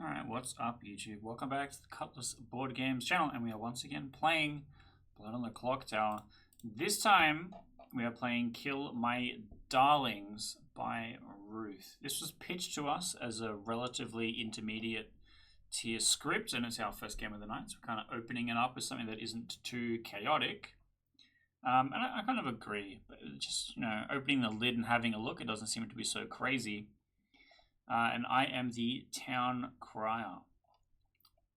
Alright, what's up YouTube? Welcome back to the Cutlass Board Games channel, and we are once again playing Blood on the Clocktower. This time, we are playing Kill My Darlings by Ruth. This was pitched to us as a relatively intermediate tier script, and it's our first game of the night, so we're kind of opening it up with something that isn't too chaotic. And I kind of agree, but just, opening the lid and having a look, it doesn't seem to be so crazy. And I am the town crier.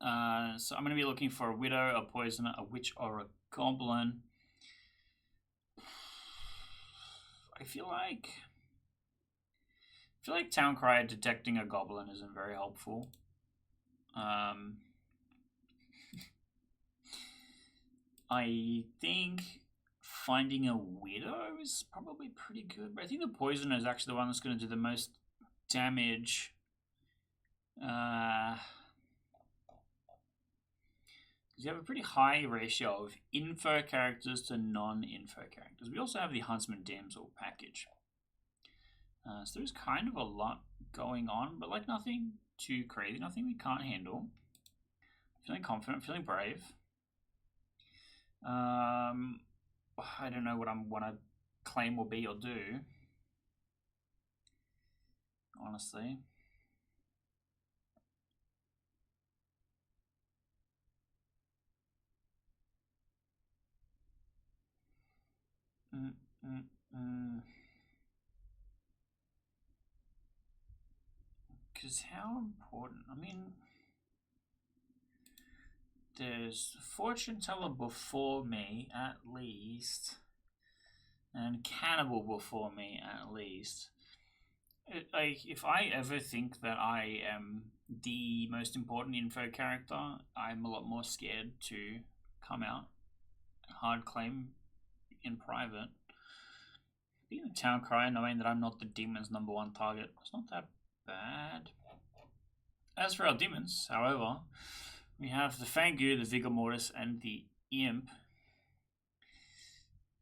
So I'm going to be looking for a widow, a poisoner, a witch, or a goblin. I feel like town crier detecting a goblin isn't very helpful. I think finding a widow is probably pretty good, but I think the poisoner is actually the one that's going to do the most damage. Because you have a pretty high ratio of info characters to non-info characters. We also have the Huntsman Damsel package. So there's kind of a lot going on, but like nothing too crazy, nothing we can't handle. Feeling confident, feeling brave. I don't know what I want to claim or be or do, honestly. Because how important? I mean, there's fortune teller before me at least, and cannibal before me at least. If I ever think that I am the most important info character, I'm a lot more scared to come out hard claim in private. Being a town crier, knowing that I'm not the demon's #1 target, it's not that bad. As for our demons, however, we have the Fangu, the Vigor Mortis, and the Imp.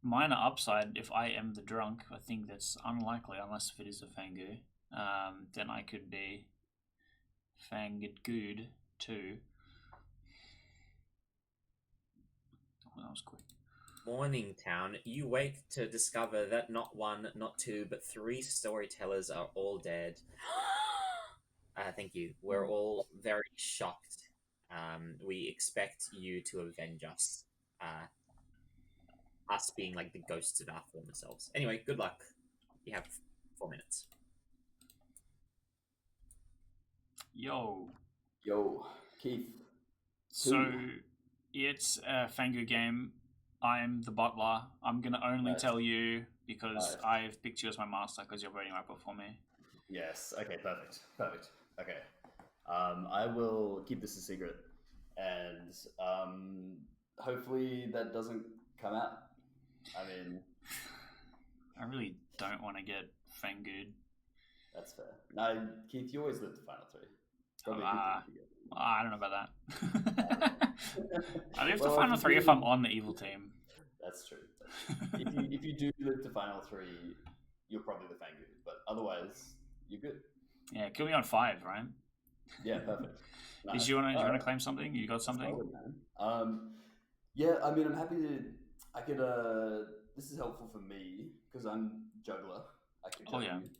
Minor upside if I am the drunk. I think that's unlikely unless if it is a Fangu. Then I could be Fanged good too. Oh, that was quick. Morning town, you wake to discover that not one, not two, but 3 storytellers are all dead. Thank you. We're all very shocked. We expect you to avenge us. Us being like the ghosts of our former selves. Anyway, good luck. You have 4 minutes. Yo, Keith. so it's a Fangu game. I'm the butler. I'm gonna only tell you because I've picked you as my master because you're voting right before me. Yes. Okay. Perfect. Okay. I will keep this a secret, and hopefully that doesn't come out. I mean, I really don't want to get Fangued. That's fair. No, Keith, you always live the final 3. Probably I don't know about that. I live the final 3 if I'm on the evil team. That's true. If you do live to final 3, you're probably the Fangu, but otherwise, you're good. Yeah, kill me on 5, right? Yeah, perfect. Nice. Did you want to claim something? You got something? Yeah, I mean, I'm happy to. I could. This is helpful for me because I'm juggler. I could juggle you. Let's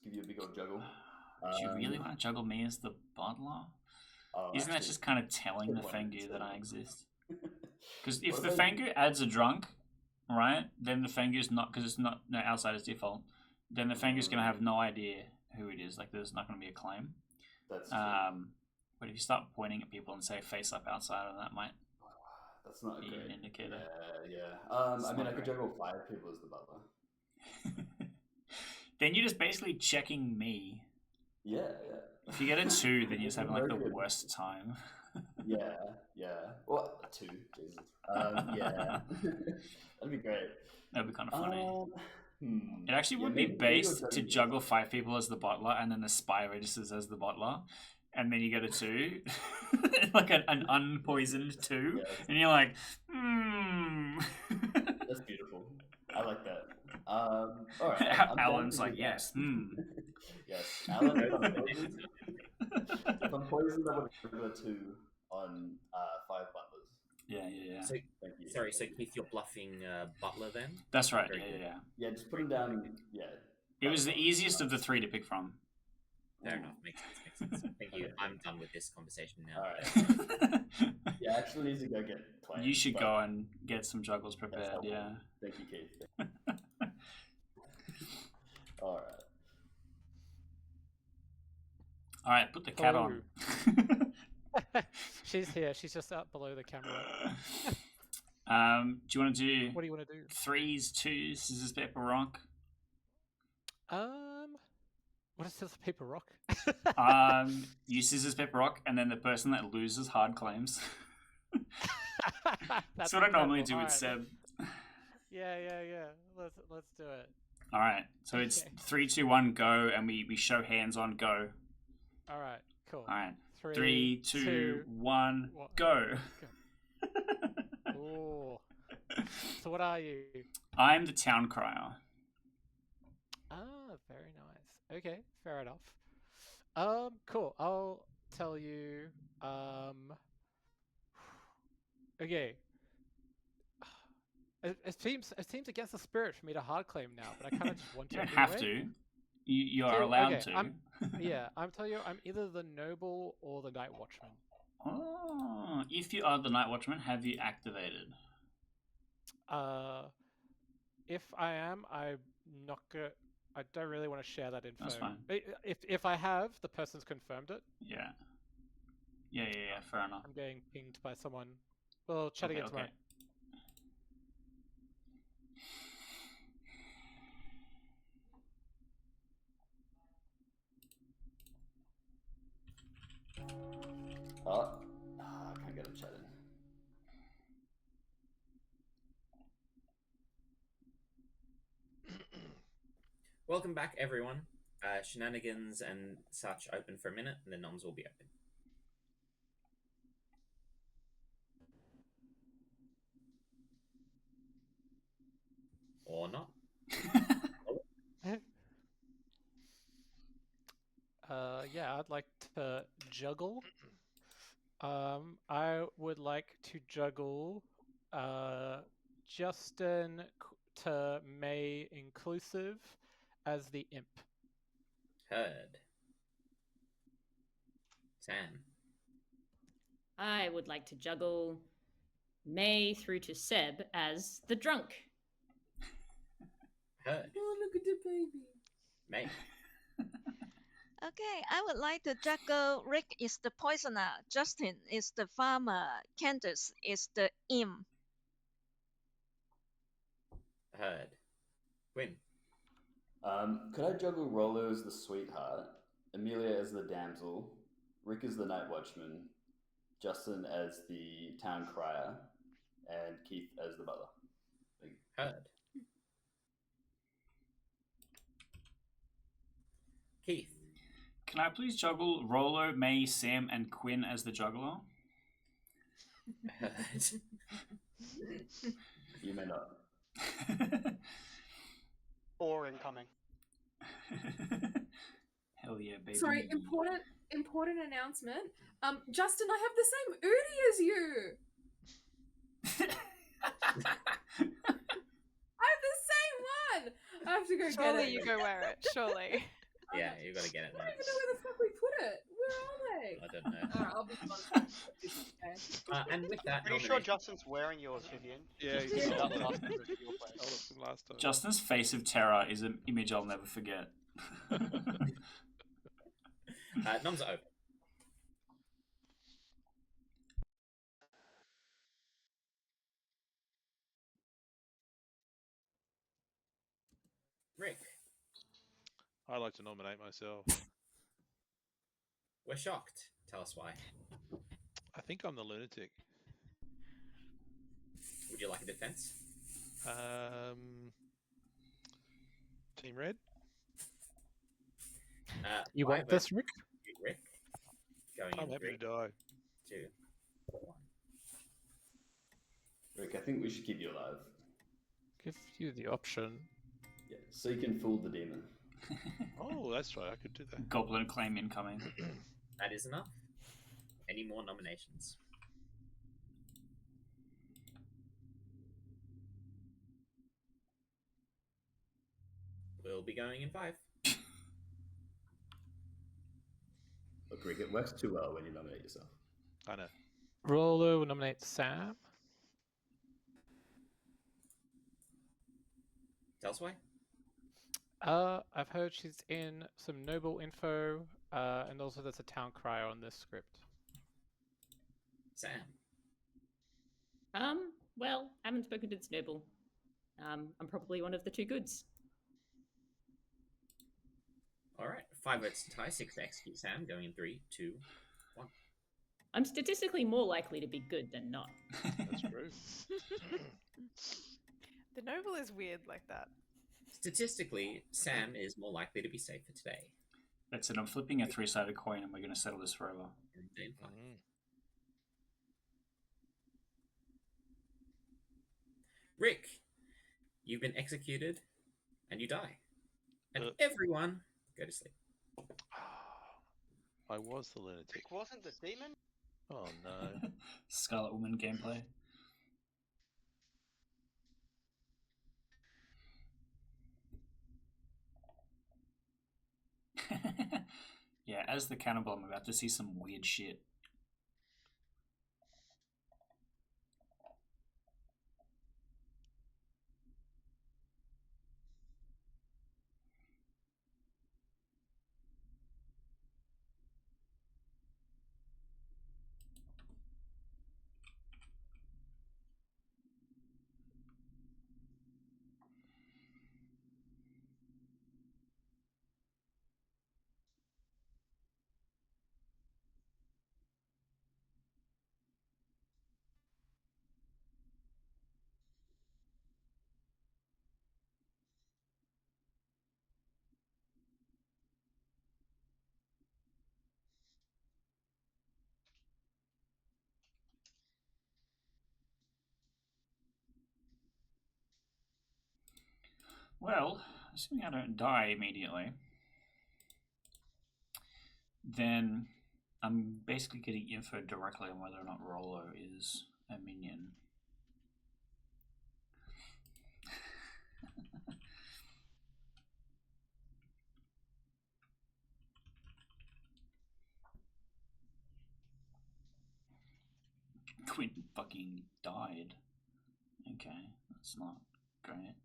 give you a big old juggle. Do you really want to juggle me as the butler? Isn't that just kind of telling the Fangu that I exist? Because if the Fangu adds a drunk, right, then the Fangu's not, because it's not outside its default, then the Fangu's going to have no idea who it is. Like, there's not going to be a claim. That's true. But if you start pointing at people and say face up outside, that might that's not be an indicator. Yeah. I mean, I could juggle 5 people as the butler. Then you're just basically checking me. Yeah. If you get a 2, then you're just having like the worst time. Yeah. Well, a 2, Jesus. Yeah. That'd be great. That'd be kind of funny. It actually would be based to juggle 5 people as the butler, and then the spy registers as the butler, and then you get a 2, like an unpoisoned 2, and you're like, That's beautiful. I like that. All right. Alan's like, yes. Yes. Alan. I'm poisoned, I would have got 2 on 5 butlers. Yeah. So, Thank you. sorry, so Keith, you're bluffing Butler then? That's right. Very good. Yeah. Yeah, just put him down. Yeah. It was the easiest of the 3 to pick from. Fair enough. Makes sense. Thank you. I'm done with this conversation now. All right. Yeah, I actually need to go get plans. You should go and get some juggles prepared. Yeah. Thank you, Keith. All right. All right, put the cat on. She's here. She's just up below the camera. Do you want to do? What do you want to do? 3s, 2s, scissors, paper, rock. What is scissors, paper, rock? You scissors, paper, rock, and then the person that loses hard claims. That's what I normally do with Seb. Yeah. Let's do it. All right, so it's 3, 2, 1, go, and we show hands on go. All right, cool. All right, 3, 2, 1, go. Ooh. So what are you? I'm the town crier. Ah, very nice. Okay, fair enough. Cool. I'll tell you. Okay. It seems against the spirit for me to hard claim now, but I kind of just want to. You don't have to. You are allowed to. Yeah, I'm telling you, I'm either the noble or the night watchman. Oh, if you are the night watchman, have you activated? If I am, I'm not gonna. I don't really want to share that info. That's fine. If I have, the person's confirmed it. Yeah. Fair enough. I'm getting pinged by someone. We'll chat again tomorrow. I can't get him chatting. Welcome back, everyone. Shenanigans and such open for a minute, and the noms will be open. Or not. Yeah, I'd like to juggle. I would like to juggle Justin to May inclusive as the imp. Heard. Sam. I would like to juggle May through to Seb as the drunk. Heard. Oh, look at the baby. May. Okay, I would like to juggle Rick is the poisoner, Justin is the farmer, Candace is the imp. Heard. Win. Could I juggle Rollo as the sweetheart, Amelia as the damsel, Rick as the night watchman, Justin as the town crier, and Keith as the butler? Heard. Keith. Can I please juggle Rollo, May, Sam, and Quinn as the juggler? Heard. You may not. Or incoming. Hell yeah, baby. Sorry, important announcement. Justin, I have the same Udi as you. I have the same one. I have to go get it. Surely you go wear it. Surely. Yeah, you gotta get it I now. don't even know where the fuck we put it. Where are they? I don't know. Alright, I'll be fun. And with that, Pretty sure Justin's wearing yours, Vivian. Yeah, Just he's that got last time that you were playing. last time. Justin's face of terror is an image I'll never forget. noms are open. Rick. I'd like to nominate myself. We're shocked. Tell us why. I think I'm the lunatic. Would you like a defense? Team Red? You want this, Rick? Rick. Going I'm in happy 3, to die. 2, 1. Rick, I think we should keep you alive. Give you the option. Yeah, so you can fool the demon. Oh, that's right. I could do that. Goblin claim incoming. That is enough. Any more nominations? We'll be going in 5. Look, Rick, it works too well when you nominate yourself. I know. Rolo will nominate Sam. Tell us why. I've heard she's in some noble info, and also there's a town crier on this script. Sam. Well, I haven't spoken to this noble. I'm probably one of the 2 goods. All right. 5 votes to tie. 6 to execute Sam. Going in 3, 2, 1. I'm statistically more likely to be good than not. That's true. The noble is weird like that. Statistically, Sam is more likely to be safe for today. That's it. I'm flipping a 3-sided coin and we're going to settle this forever. In 5. Rick, you've been executed and you die. And everyone go to sleep. I was the lunatic. Rick wasn't the demon? Oh no. Scarlet Woman gameplay. Yeah, as the cannibal, I'm about to see some weird shit. Well, assuming I don't die immediately, then I'm basically getting info directly on whether or not Rolo is a minion. Quinn fucking died. Okay, that's not great.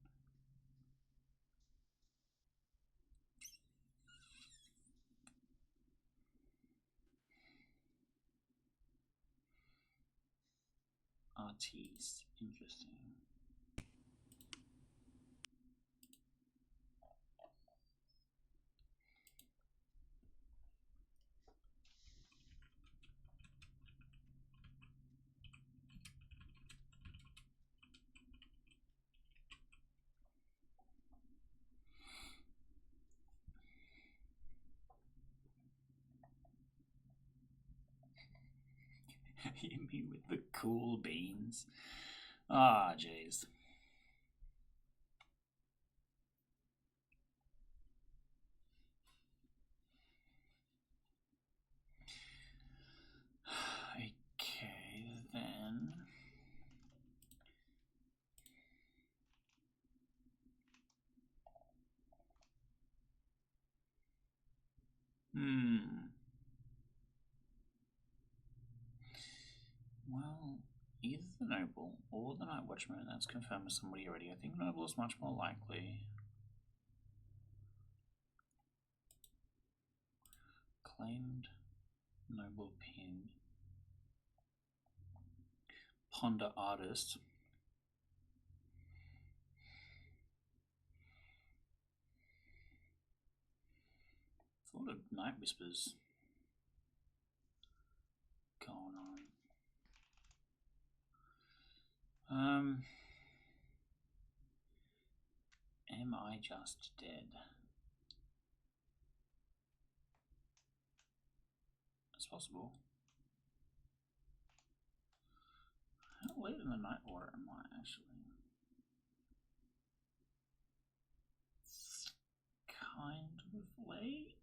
Artiste, interesting. You mean with the cool beans? Ah, jeez. Okay, then. Well, either the Noble or the Night Watchman, that's confirmed with somebody already. I think Noble is much more likely. Claimed Noble pin. Ponder Artist. Thought of Night Whispers going on. Am I just dead? It's possible. How late in the night order am I actually? Kind of late.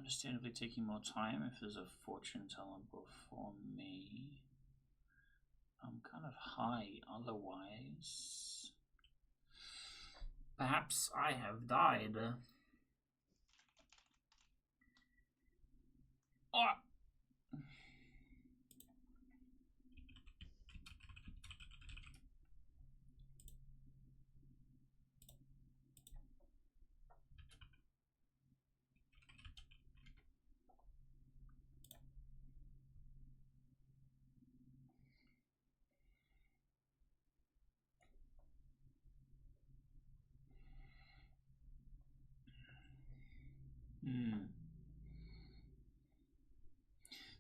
understandably taking more time if there's a fortune teller before me. I'm kind of high otherwise. Perhaps I have died. Oh.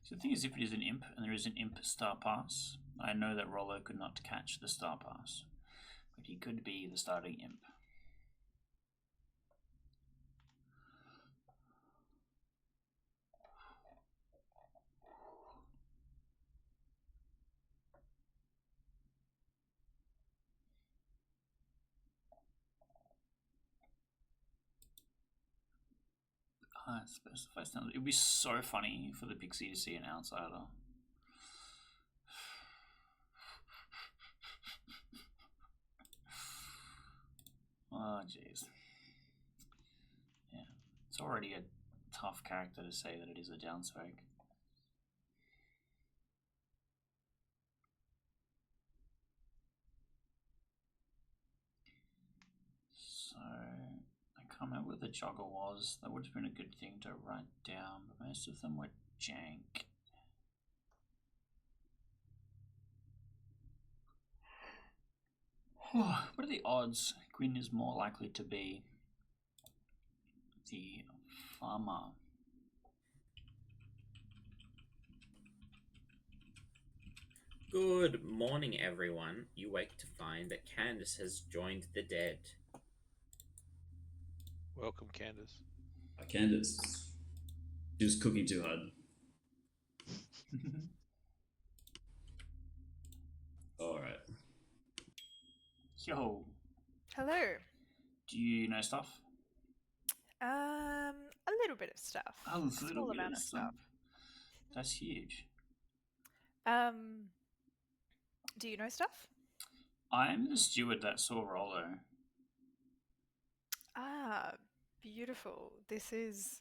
So the thing is, if it is an imp and there is an imp star pass, I know that Rollo could not catch the star pass, but he could be the starting imp. Specify standard. It would be so funny for the Pixie to see an outsider. Oh, jeez. Yeah. It's already a tough character to say that it is a downswag. So, I can't remember what the jogger was. That would have been a good thing to write down, but most of them were jank. What are the odds Gwyn is more likely to be the farmer? Good morning, everyone. You wake to find that Candace has joined the dead. Welcome, Candace. Candace. Just cooking too hard. Alright. Yo, Hello. do you know stuff? A little bit of stuff. Oh, A small amount of stuff. That's huge. Do you know stuff? I'm the steward that saw Rollo. Ah, beautiful. This is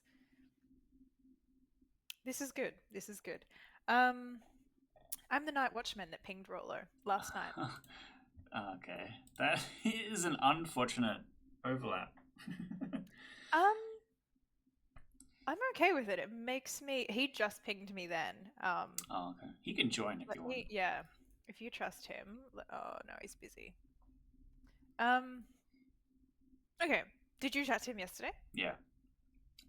good. This is good. I'm the night watchman that pinged Rollo last night. Okay, that is an unfortunate overlap. I'm okay with it. It makes me. He just pinged me then. Oh, okay. He can join if you want. Yeah, if you trust him. Oh no, he's busy. Okay. Did you chat to him yesterday? Yeah.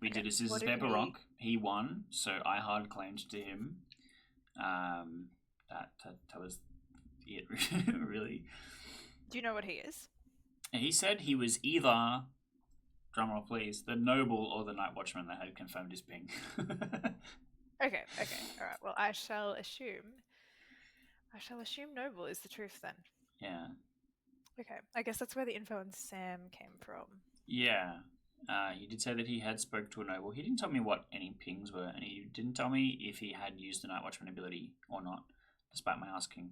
We Okay. did a scissors What did paper he- rock. He won, so I hard claimed to him. That was it, really. Do you know what he is? And he said he was either, drumroll please, the noble or the night watchman that had confirmed his ping. Okay. All right. Well, I shall assume noble is the truth then. Yeah. Okay. I guess that's where the info on Sam came from. Yeah. He did say that he had spoke to a noble. He didn't tell me what any pings were, and he didn't tell me if he had used the night watchman ability or not, despite my asking.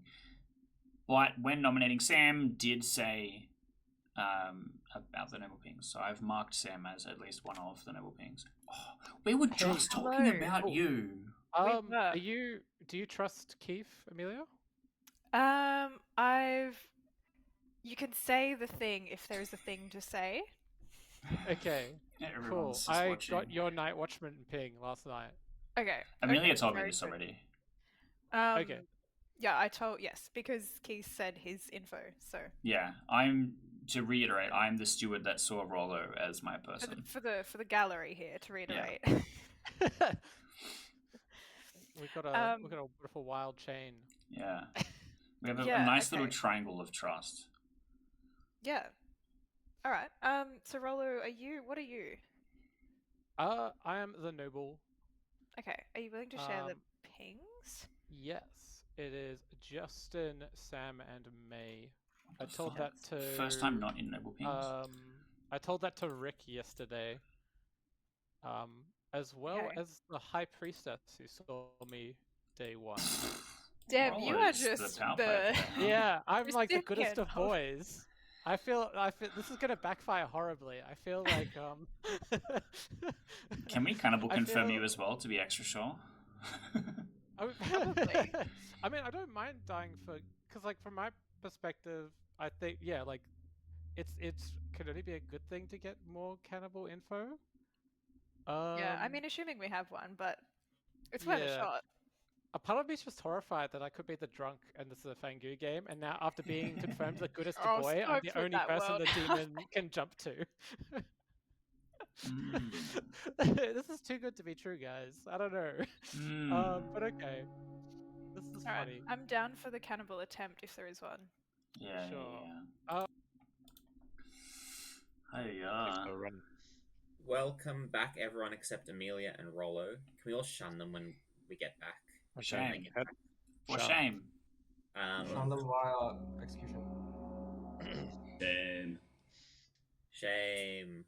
But when nominating Sam, did say about the noble pings, so I've marked Sam as at least one of the noble pings. Oh, we were just talking hello. about you. Are you? Do you trust Keith, Amelia? You can say the thing if there's a thing to say. Okay, cool. Everyone's just I watching. got your night watchman ping last night. Okay. Amelia told me very this good. already. Okay. Yeah, I told yes because Keith said his info. So Yeah, to reiterate, I'm the steward that saw Rollo as my person. for the gallery here to reiterate. We've got a beautiful wild chain. Yeah. We have a Yeah, nice little okay. triangle of trust. Yeah. All right. So Rollo, what are you? I am the noble. Okay. Are you willing to share the pings? Yes, it is Justin, Sam, and May. I told fuck? that to First time not in noble pings. I told that to Rick yesterday. as well Okay. as the High Priestess who saw me day one. Damn, you are Roller's just the power the. player today, huh? Yeah, I'm like the goodest recipient of boys. I feel this is gonna backfire horribly. I feel like Can we cannibal I confirm Oh. feel- you as well to be extra sure? Probably. I mean, I don't mind dying because like from my perspective, I think like it's could only be a good thing to get more cannibal info. Yeah, I mean, assuming we have one, but it's worth a yeah. shot. A part of me is just horrified that I could be the drunk and this is a Fangu game, and now after being confirmed the goodest Oh, boy, I'm smoke the with only that person world. the demon can jump to. This is too good to be true, guys. I don't know. But okay. This is All right, funny. I'm down for the cannibal attempt if there is one. Yeah, Sure. yeah. Hey, So run. Welcome back, everyone except Amelia and Rollo. Can we all shun them when we get back? For When they shame. get back? For Shut. shame. Shun them via execution. Damn. Shame.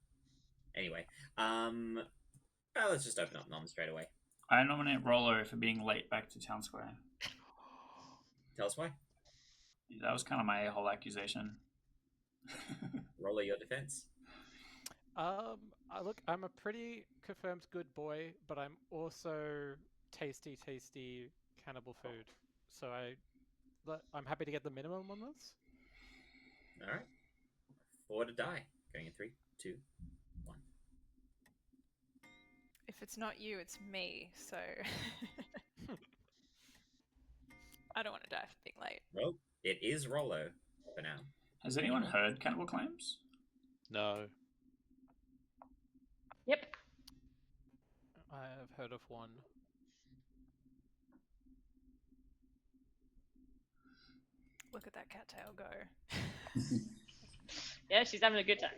Anyway, let's just open up nom straight away. I nominate Rollo for being late back to Town Square. Tell us why. That was kind of my whole accusation. Rollo, your defense. Look, I'm a pretty confirmed good boy, but I'm also tasty cannibal food. So I'm happy to get the minimum on this. All right. 4 to die. Going in 3, 2, 1. If it's not you, it's me. So I don't want to die for being late. Well, it is Rollo for now. Has anyone heard cannibal claims? No. Yep. I have heard of one. Look at that cattail go. Yeah, she's having a good time.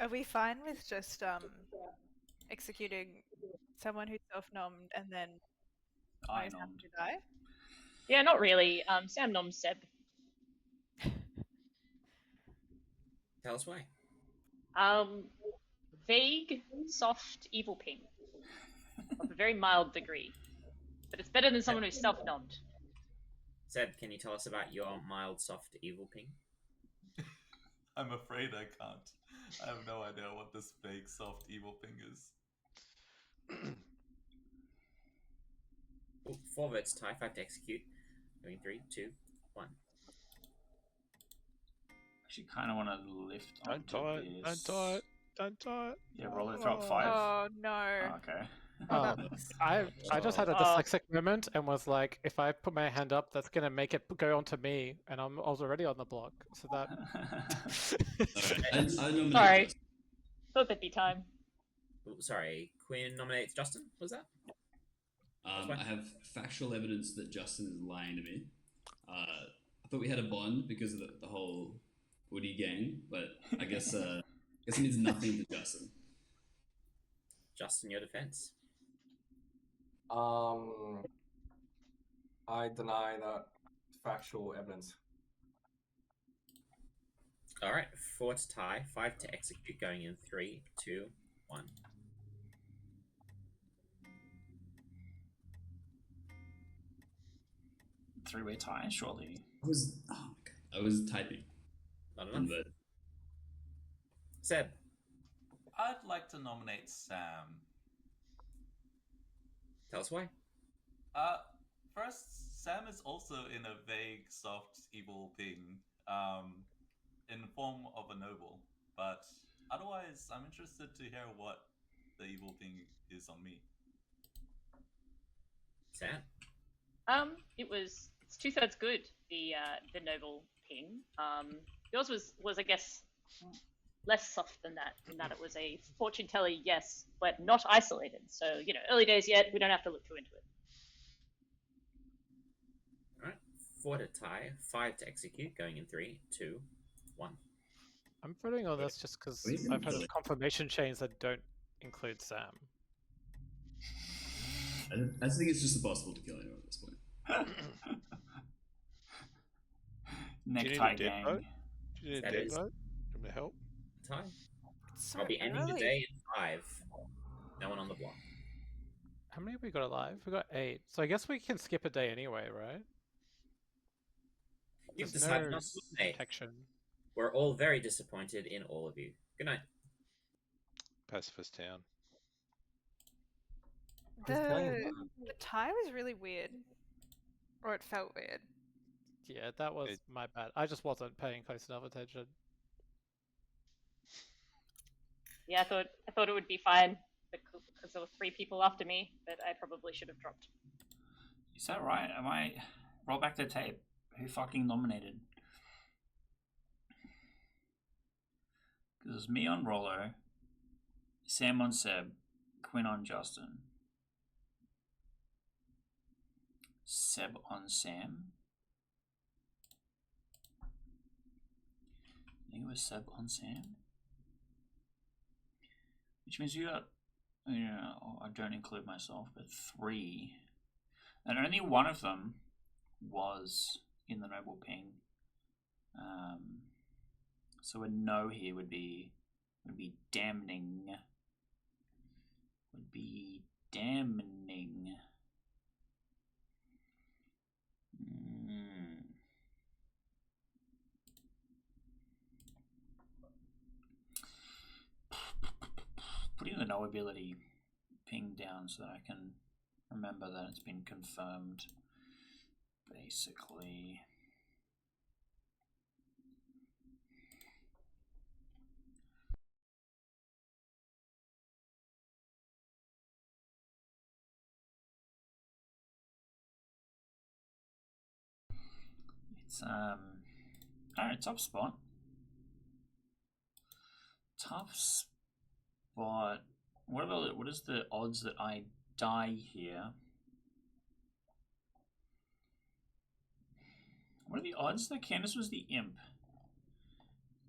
Are we fine with just executing someone who's self-nommed and then I knows how nommed. to die? Yeah, not really. Sam noms Seb. Tell us why. Vague, soft, evil ping. Of a very mild degree. But it's better than someone who's self-nommed. Seb, can you tell us about your mild, soft, evil ping? I'm afraid I can't. I have no idea what this fake, soft, evil thing is. 4 votes tie, 5 to execute. Going 3, 2, 1. Actually, kind of want to lift Don't onto tie it. this. Don't tie it. Don't tie it. Yeah, Rollo dropped 5. Oh no. Oh, okay. I just had a dyslexic moment and was like, if I put my hand up, that's gonna make it go onto me, and I was already on the block. So that. I nominate Sorry. Justin. Thought that'd be time. Oh, sorry, Quinn nominates Justin, was that? I have factual evidence that Justin is lying to me. I thought we had a bond because of the whole Woody gang, but I guess it means nothing to Justin. Justin, your defense. I deny that factual evidence. All right, 4 to tie, 5 to execute. Going in 3, 2, 1. Three-way tie, surely. I was typing. Not One enough. vote. Seb, I'd like to nominate Sam. tell us why. First, Sam is also in a vague, soft, evil thing, in the form of a noble. But otherwise, I'm interested to hear what the evil thing is on me. Sam. It's 2/3 good. The noble ping. Yours was I guess less soft than that. In that it was a fortune teller, yes, but not isolated. So early days yet. We don't have to look too into it. All right, 4 to tie, 5 to execute. Going in 3, 2, 1. I'm voting on this just because Wait, I've heard really? of confirmation chains that don't include Sam. I just think it's just impossible to kill anyone at this point. Necktie Do you need a dead gang. vote? Do you need a That dead is- vote? Do you want me to help? Ty. It's so I'll be ending the early. day in 5. No one on the block. How many have we got alive? We got 8. So I guess we can skip a day anyway, right? You've There's decided no not to eliminate. protection. We're all very disappointed in all of you. Good night. Pacifist Town. The tie was really weird. Or it felt weird. Yeah, that was my bad. I just wasn't paying close enough attention. Yeah, I thought it would be fine because there were 3 people after me, but I probably should have dropped. Is that right? Am I... Roll back the tape. Who fucking nominated? Because it was me on Rollo, Sam on Seb, Quinn on Justin, Seb on Sam. I think it was Seb on Sam. Which means you got, I don't include myself, but 3. And only one of them was in the noble ping. So a no here would be damning. Would be damning. Putting the no ability ping down so that I can remember that it's been confirmed. Basically. It's alright, tough spot. Tough spot. What is the odds that I die here? What are the odds that Candace was the imp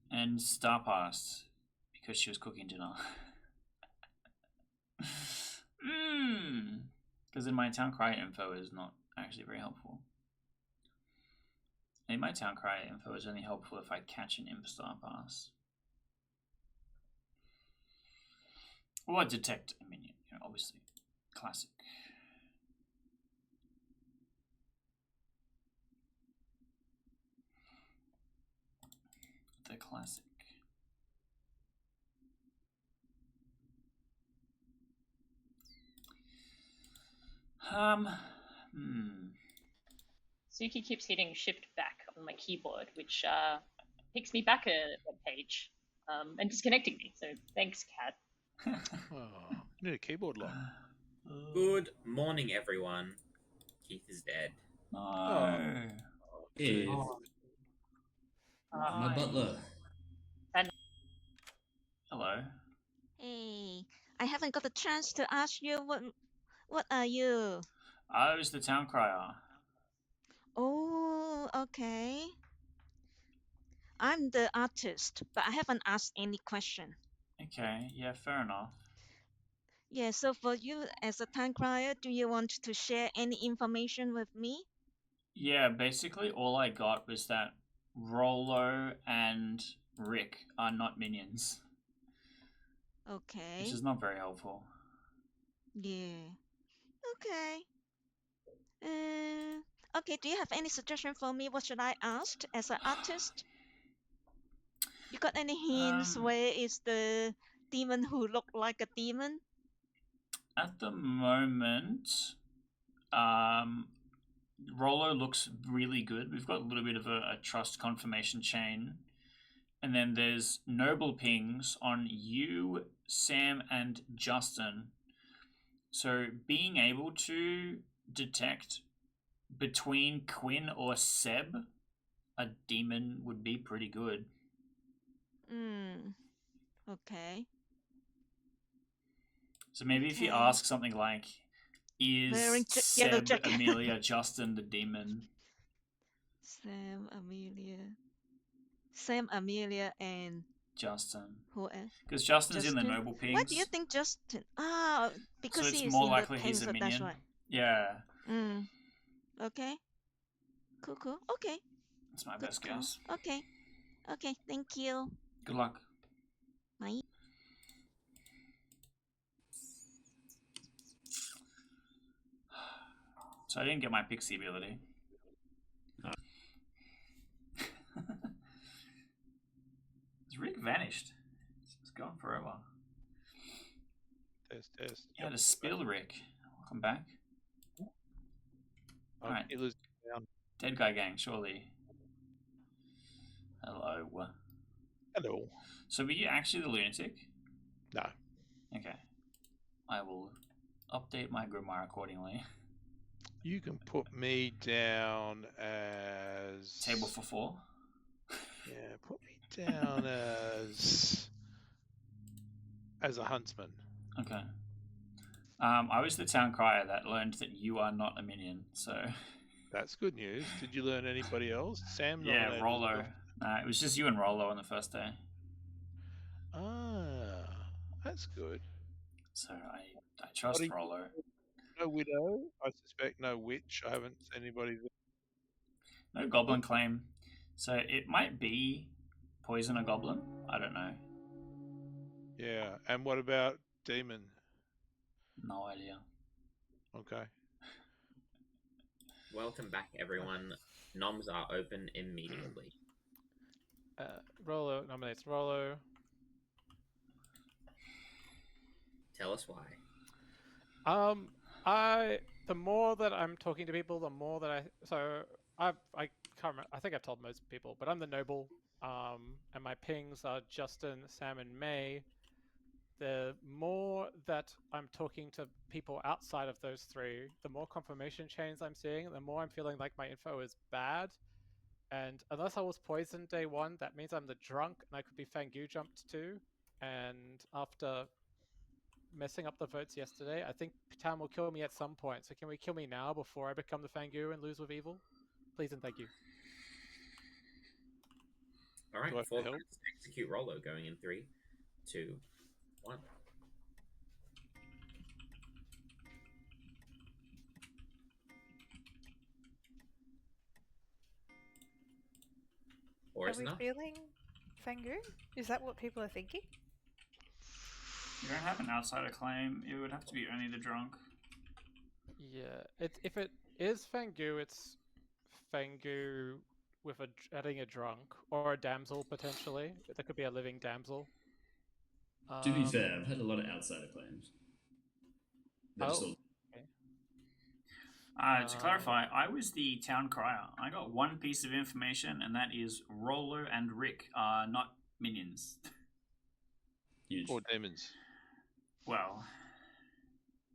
and Star passed because she was cooking dinner? Because in my town cry info is not actually very helpful. In my town cry info is only helpful if I catch an imp Star pass. Or detect a minion, obviously. Classic. The classic. Suki keeps hitting shift back on my keyboard, which takes me back a page and disconnecting me. So thanks, Kat. Oh, you need a keyboard lock. Good morning, everyone. Keith is dead. No. Hey, my butler. Hello. Hey, I haven't got a chance to ask you what are you? I was the town crier. Oh, okay. I'm the artist, but I haven't asked any question. Okay, yeah, fair enough. Yeah, so for you as a town crier, do you want to share any information with me? Yeah, basically all I got was that Rollo and Rick are not minions. Okay. Which is not very helpful. Yeah. Okay. Okay, do you have any suggestion for me? What should I ask as an artist? You got any hints where is the demon who look like a demon? At the moment, Rollo looks really good. We've got a little bit of a trust confirmation chain. And then there's noble pings on you, Sam, and Justin. So being able to detect between Quinn or Seb a demon would be pretty good. Okay. So maybe if you ask something like, is Seb, Amelia, Justin the demon? Sam, Amelia, and Justin. Who else? Because Justin's in the noble pings. Why do you think Justin? Because so it's he's more in likely the he's a pings, minion. that's right. Yeah. Okay. Cool. Okay. That's my best guess. Okay. Thank you. Good luck. So I didn't get my pixie ability. Has Rick vanished? It's gone forever. Test. Yeah, to spill Rick. Welcome back. Alright. Healer's down. Dead guy gang, surely. Hello. Hello. So were you actually the lunatic? No. Okay. I will update my grimoire accordingly. You can put me down as... Table for 4? Yeah, put me down as a huntsman. Okay. I was the town crier that learned that you are not a minion, so... That's good news. Did you learn anybody else? Sam Yeah, nominated Rollo. himself. It was just you and Rollo on the first day. Ah, that's good. So I trust Rollo. No widow. I suspect no witch. I haven't seen anybody there. No goblin claim. So it might be poison or goblin. I don't know. Yeah, and what about demon? No idea. Okay. Welcome back, everyone. Noms are open immediately. Rollo nominates Rollo. Tell us why. The more that I'm talking to people, the more that I can't remember, I think I've told most people, but I'm the noble, and my pings are Justin, Sam, and May. The more that I'm talking to people outside of those three, the more confirmation chains I'm seeing, the more I'm feeling like my info is bad. And unless I was poisoned day 1, that means I'm the drunk, and I could be Fangu jumped too. And after messing up the votes yesterday, I think Tam will kill me at some point. So can we kill me now before I become the Fangu and lose with evil? Please and thank you. All right, Do I have to 4 help? votes to execute Rollo going in 3, 2, 1. Or Are is we enough? feeling Fangu? Is that what people are thinking? You don't have an outsider claim. It would have to be only the drunk. Yeah, if it is Fangu, it's Fangu with adding a drunk or a damsel potentially. There could be a living damsel. To be fair, I've had a lot of outsider claims. They're just all... Okay. To clarify, I was the town crier. I got one piece of information, and that is Rollo and Rick are not minions. Huge. Or demons. Well,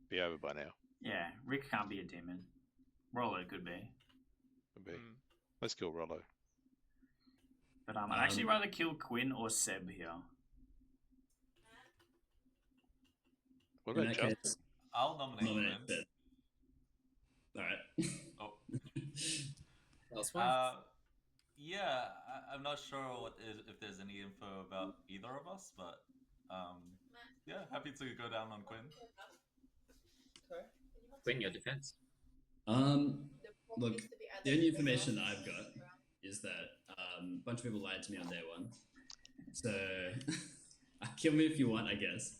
Be over by now. yeah, Rick can't be a demon. Rollo could be. Could be. Let's kill Rollo. But I'd actually rather kill Quinn or Seb here. What about Justin? I'll nominate Quinn. Alright. Oh. That's why. Yeah, I'm not sure if there's any info about either of us, but yeah, happy to go down on Quinn. Quinn, your defense. Look, the only information that I've got is that a bunch of people lied to me on day 1. So, kill me if you want, I guess.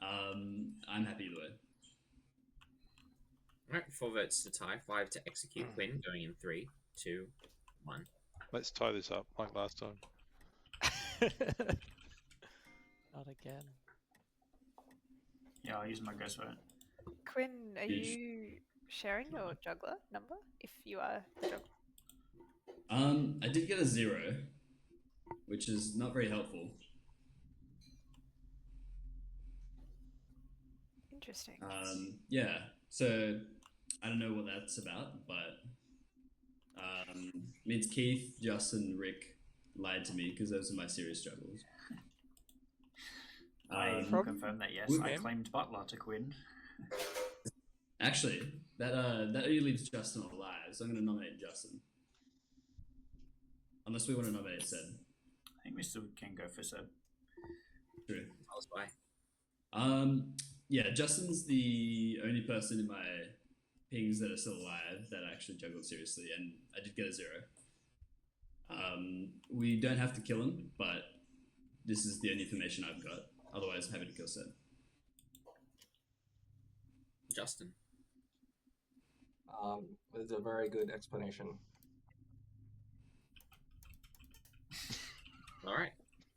I'm happy either way. Alright, 4 votes to tie, 5 to execute Quinn, going in 3, 2, 1. Let's tie this up like last time. Not again. Yeah, I'll use my ghost vote. Quinn, are you sharing your juggler number if you are the juggler? I did get a 0, which is not very helpful. Interesting. Yeah, so I don't know what that's about, but means Keith, Justin, Rick lied to me because those are my serious struggles. I confirm that, yes. I claimed Butler to Quinn. Actually, that only leaves Justin alive, so I'm going to nominate Justin. Unless we want to nominate Seb. I think we still can go for Seb. True. Tell us why. Yeah, Justin's the only person in my pings that are still alive that actually juggled seriously, and I did get a 0. We don't have to kill him, but this is the only information I've got. Otherwise, I'm happy to kill Seb. Justin. It's a very good explanation. All right.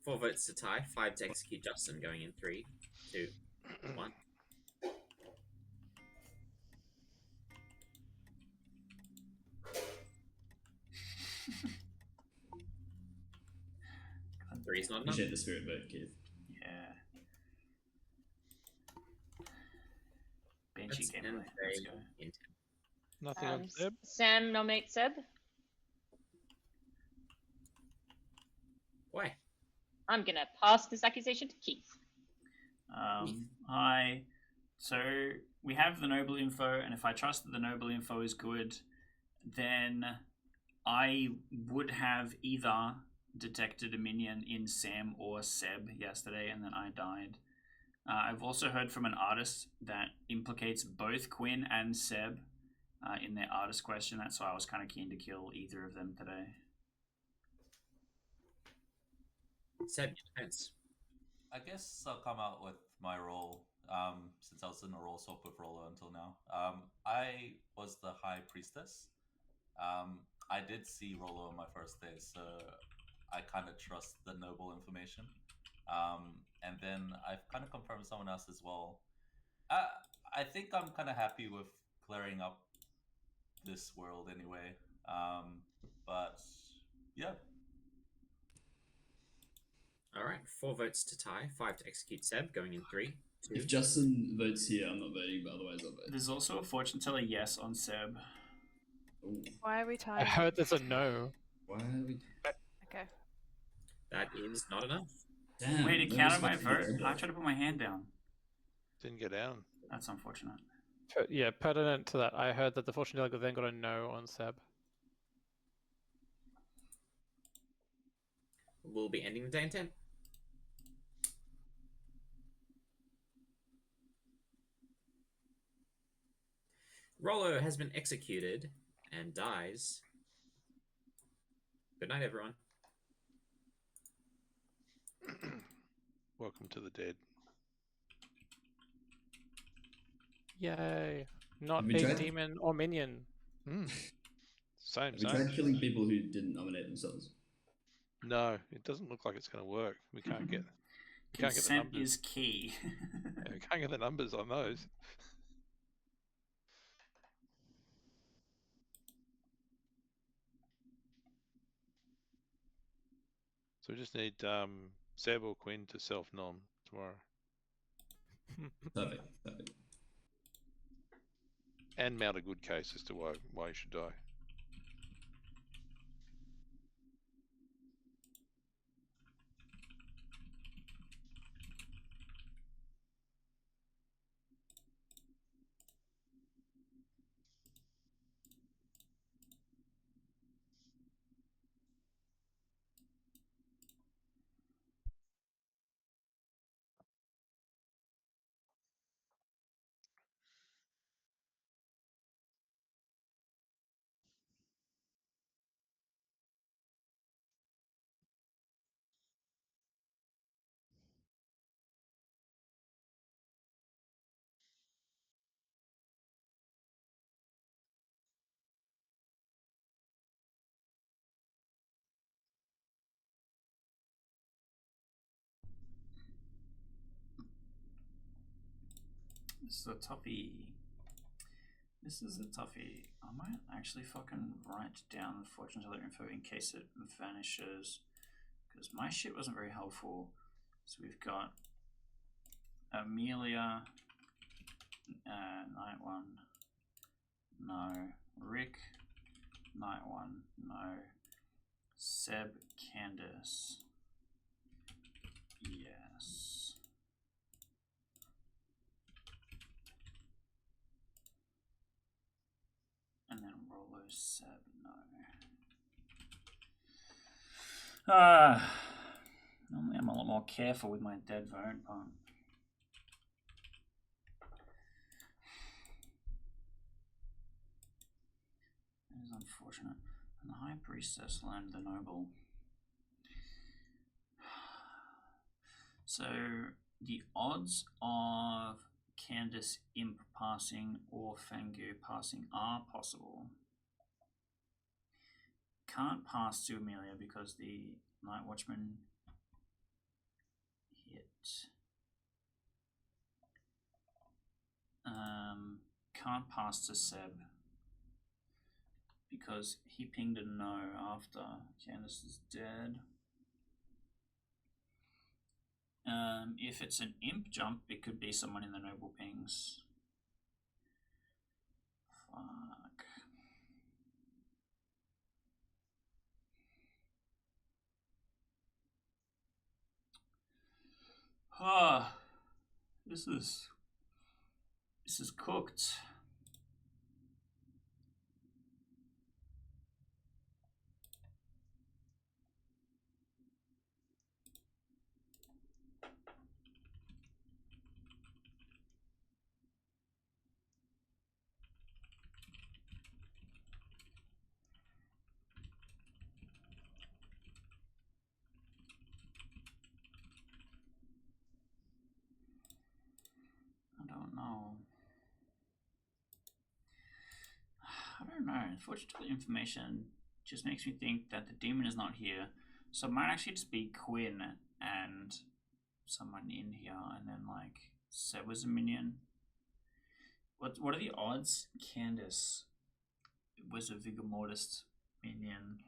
4 votes to tie, 5 to execute Justin, going in 3, 2, 1. Three's not enough. Appreciate the spirit vote, Keith. Yeah. Benchy Let's game end away. Let's go. in Nothing on Seb. Sam nominates Seb. Why? I'm gonna pass this accusation to Keith. Hi. So we have the noble info, and if I trust that the noble info is good, then I would have either detected a minion in Sam or Seb yesterday, and then I died. I've also heard from an artist that implicates both Quinn and Seb in their artist question. That's why I was kind of keen to kill either of them today. Seb, your defense. I guess I'll come out with my role, since I was in a role swap with Rollo until now. I was the High Priestess. I did see Rollo on my first day, so I kind of trust the noble information. And then I've kind of confirmed someone else as well. I think I'm kind of happy with clearing up this world anyway. But yeah. All right, 4 votes to tie, 5 to execute Seb, going in 3, 2. If Justin votes here, I'm not voting, but otherwise I'll vote. There's also a fortune teller yes on Seb. Ooh. Why are we I tied? heard there's a no. Why are we? Okay. That is not enough. Damn. Wait, it no counted my respect vote? for the I tried to put my hand down. Didn't get down. That's unfortunate. Yeah, pertinent to that, I heard that the fortune teller then got a no on Seb. We'll be ending the day in 10. Rollo has been executed and dies. Good night, everyone. Welcome to the dead. Yay. Not Have we a tried- demon or minion. Same, Have we tried killing people who didn't nominate themselves? No, it doesn't look like it's going to work. We can't get. We can't get the Consent numbers. is key. Yeah, we can't get the numbers on those. So we just need Seb or Quinn to self-nom tomorrow. Perfect. Perfect. And mount a good case as to why you should die. This is a toughie. This is a toughie. I might actually fucking write down the fortune teller info in case it vanishes, because my shit wasn't very helpful. So we've got Amelia, night one, no. Rick, night one, no. Seb, Candace, yes. And then Rollo, Seb, no. Normally I'm a lot more careful with my dead vote, but it is unfortunate. And the High Priestess learned the noble. So the odds of Candace Imp passing or Fangu passing are possible. Can't pass to Amelia because the Night Watchman hit. Can't pass to Seb because he pinged a no after Candace is dead. If it's an imp jump, it could be someone in the noble pings. Fuck. Ah, this is cooked. I don't know. Unfortunately, information just makes me think that the demon is not here. So it might actually just be Quinn and someone in here, and then like Seb was a minion. What are the odds? Candace was a Vigor Mortis minion.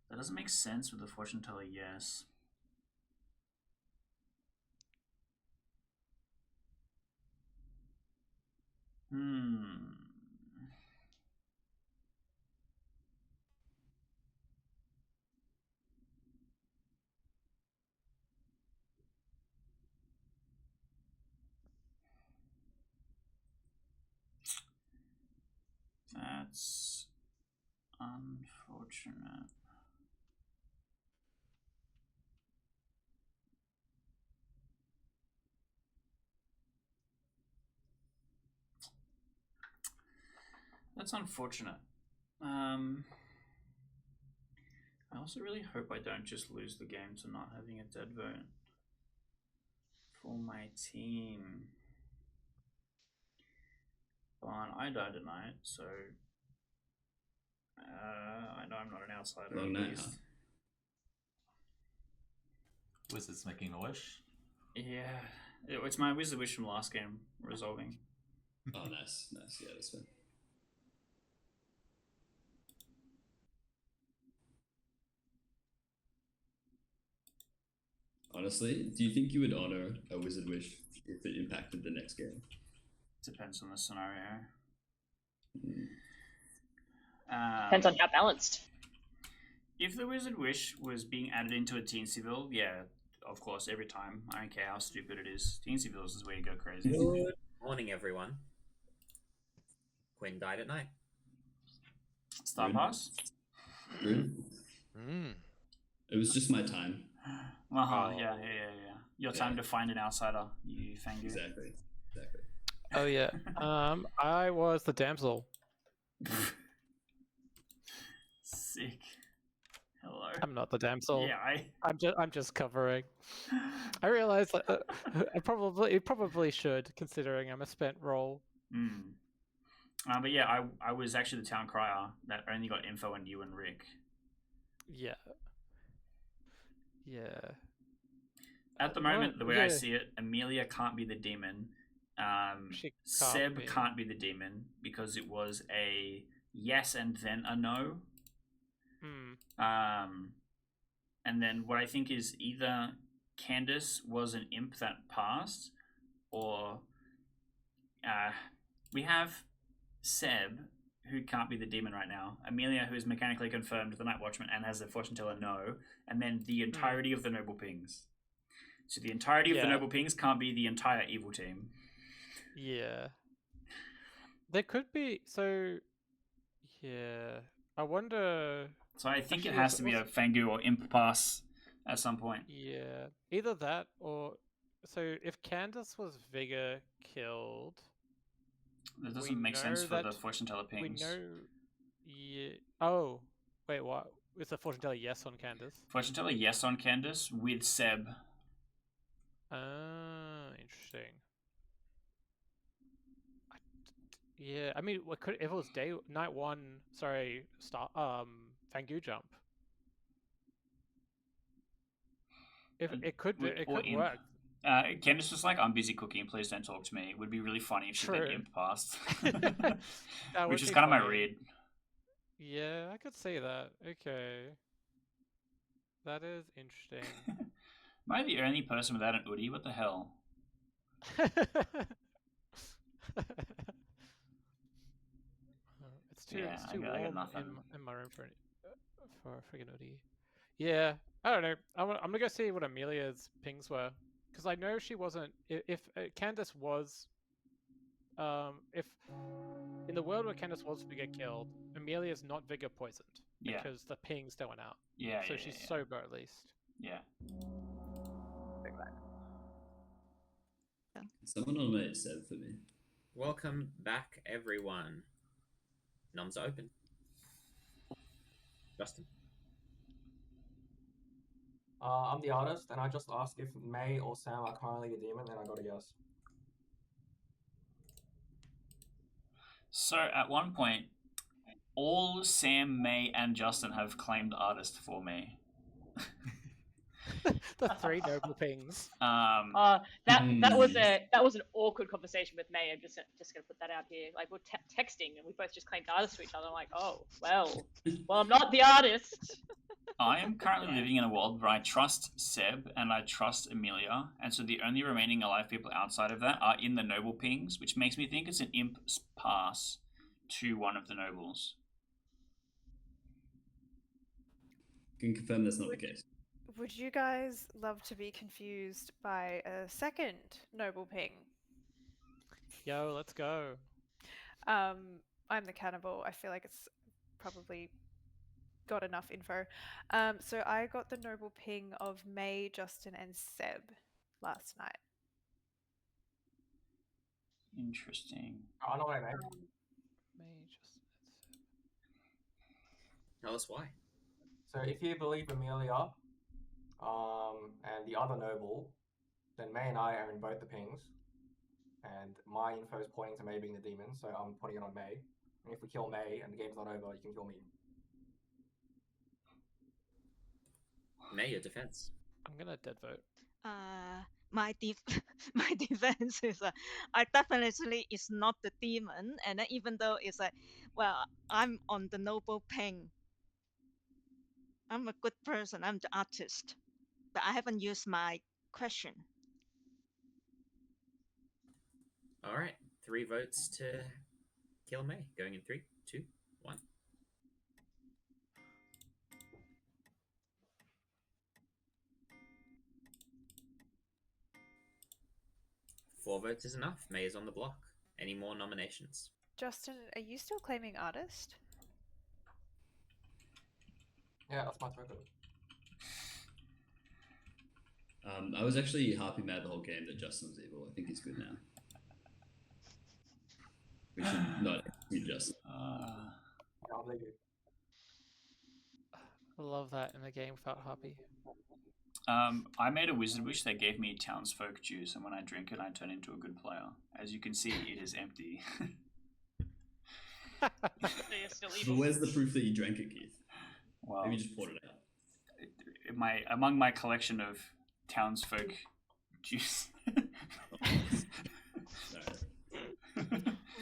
That doesn't make sense with the fortune teller, yes. That's unfortunate. That's unfortunate. I also really hope I don't just lose the game to not having a dead vote for my team. But I died tonight, so I know I'm not an outsider. Long at night, least. huh? Wizard's making a wish. Yeah, it's my Wizard Wish from last game resolving. Oh, nice. Yeah, that's fair. Honestly, do you think you would honor a Wizard Wish if it impacted the next game? Depends on the scenario. Depends on how balanced. If the Wizard Wish was being added into a Teensyville, yeah, of course, every time. I don't care how stupid it is. Teensyville is where you go crazy. Good morning, everyone. Quinn died at night. Star Pass? Rude. It was just my time. Yeah. Your time to find an outsider, you Fangu. Exactly. Oh yeah. I was the damsel. Sick. Hello. I'm not the damsel. Yeah, I'm just covering. I realize it probably should, considering I'm a spent role. But yeah, I was actually the town crier that only got info on you and Rick. Yeah. At the moment, the way I see it, Amelia can't be the demon. Seb can't be the demon because it was a yes and then a no. And then what I think is either Candace was an imp that passed, or we have Seb, who can't be the demon right now, Amelia, who is mechanically confirmed the Night Watchman and has the fortune teller no, and then the entirety of the Noble Pings. So the entirety of the Noble Pings can't be the entire evil team. Yeah. There could be, so yeah. I wonder. So I think it has to be a Fangu or Imp pass at some point. Yeah. Either that or so if Candace was Vigor killed. That doesn't make sense for the fortune teller pings. We know. Yeah. Oh, wait, what? Is the fortune teller yes on Candace? Fortune teller yes on Candace with Seb. Ah, interesting. Yeah, I mean, what could if it was night one? Sorry, Fangu jump. If it could be, it Or could imp. work. Candace was like, "I'm busy cooking. Please don't talk to me." It would be really funny if she said True. imp past, That which would is be kind of my funny. read. Yeah, I could see that. Okay, that is interesting. Am I the only person without an Udi? What the hell? It's too Yeah, it's I too got warm nothing. in my room for a friggin' hoodie. Yeah, I don't know. I'm gonna go see what Amelia's pings were, because I know she wasn't. If Candace was, if in the world where Candace was Vigor killed, Amelia's not Vigor poisoned Yeah. because the pings still went out. Yeah, So yeah, she's yeah. sober at least. Yeah. Someone nominate Seb for me. Welcome back, everyone. Noms are open. Justin. I'm the artist, and I just asked if May or Sam are currently the demon, and I got a yes. So at one point, all Sam, May, and Justin have claimed artist for me. The three noble pings. That was an awkward conversation with May. I'm just gonna put that out here. Like we're texting and we both just claimed artist to each other. I'm like, oh well, I'm not the artist. I am currently living in a world where I trust Seb and I trust Amelia, and so the only remaining alive people outside of that are in the noble pings, which makes me think it's an imp pass to one of the nobles. Can confirm that's not the case. Would you guys love to be confused by a second noble ping? Yo, let's go. I'm the cannibal. I feel like it's probably got enough info. So I got the noble ping of May, Justin, and Seb last night. Interesting. I know what I mean. May, Justin, and Seb. Tell us why. So if you believe Amelia, and the other noble, then May and I are in both the pings, and my info is pointing to May being the demon, so I'm putting it on May. And if we kill May and the game's not over, you can kill me. May, your defense. I'm gonna dead vote. My my defense is I definitely is not the demon, and then even though it's well, I'm on the noble ping. I'm a good person. I'm the artist, but I haven't used my question. All right, 3 votes to kill May. Going in 3, 2, 1. Four votes is enough. May is on the block. Any more nominations? Justin, are you still claiming artist? Yeah, that's my token. I was actually happy mad the whole game that Justin was evil. I think he's good now. We should not execute Justin. I'll believe you. I love that in the game without Happy. I made a wizard wish that gave me townsfolk juice, and when I drink it, I turn into a good player. As you can see, it is empty. So you're still But evil. where's the proof that you drank it, Keith? Well, Maybe you just poured it out. Among my collection of townsfolk juice.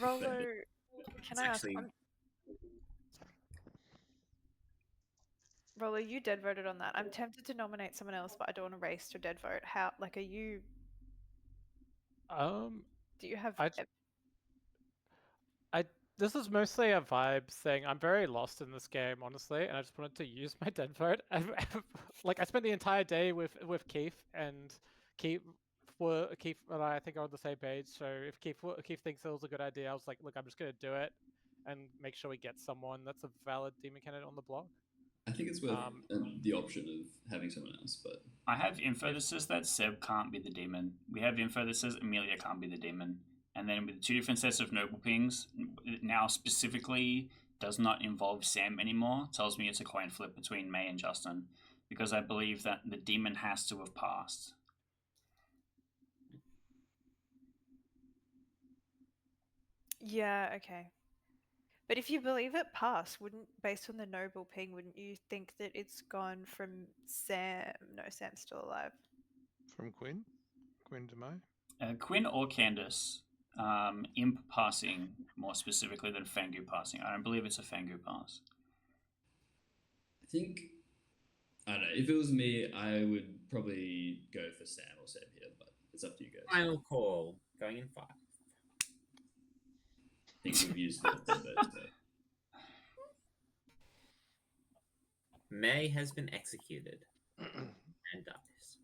Rolo, can I actually- ask? Rolo, you dead voted on that. I'm tempted to nominate someone else, but I don't want to race to dead vote. How? Like, are you? Do you have? This is mostly a vibes thing. I'm very lost in this game, honestly, and I just wanted to use my dead vote. Like, I spent the entire day with Keith, and Keith and I think are on the same page. So if Keith thinks it was a good idea, I was like, look, I'm just gonna do it and make sure we get someone that's a valid demon candidate on the block. I think it's worth the option of having someone else, but I have info that says that Seb can't be the demon. We have info that says Amelia can't be the demon. And then with 2 different sets of noble pings, it now specifically does not involve Sam anymore. Tells me it's a coin flip between May and Justin, because I believe that the demon has to have passed. Yeah, okay. But if you believe it passed, based on the noble ping, wouldn't you think that it's gone from Sam? No, Sam's still alive. From Quinn to May. Quinn or Candace. Imp passing more specifically than Fangu passing. I don't believe it's a Fangu pass. I think, I don't know, if it was me, I would probably go for Sam or Seb here, but it's up to you guys. Final call. Going in 5. I think we've used the votes, so. May has been executed and dies.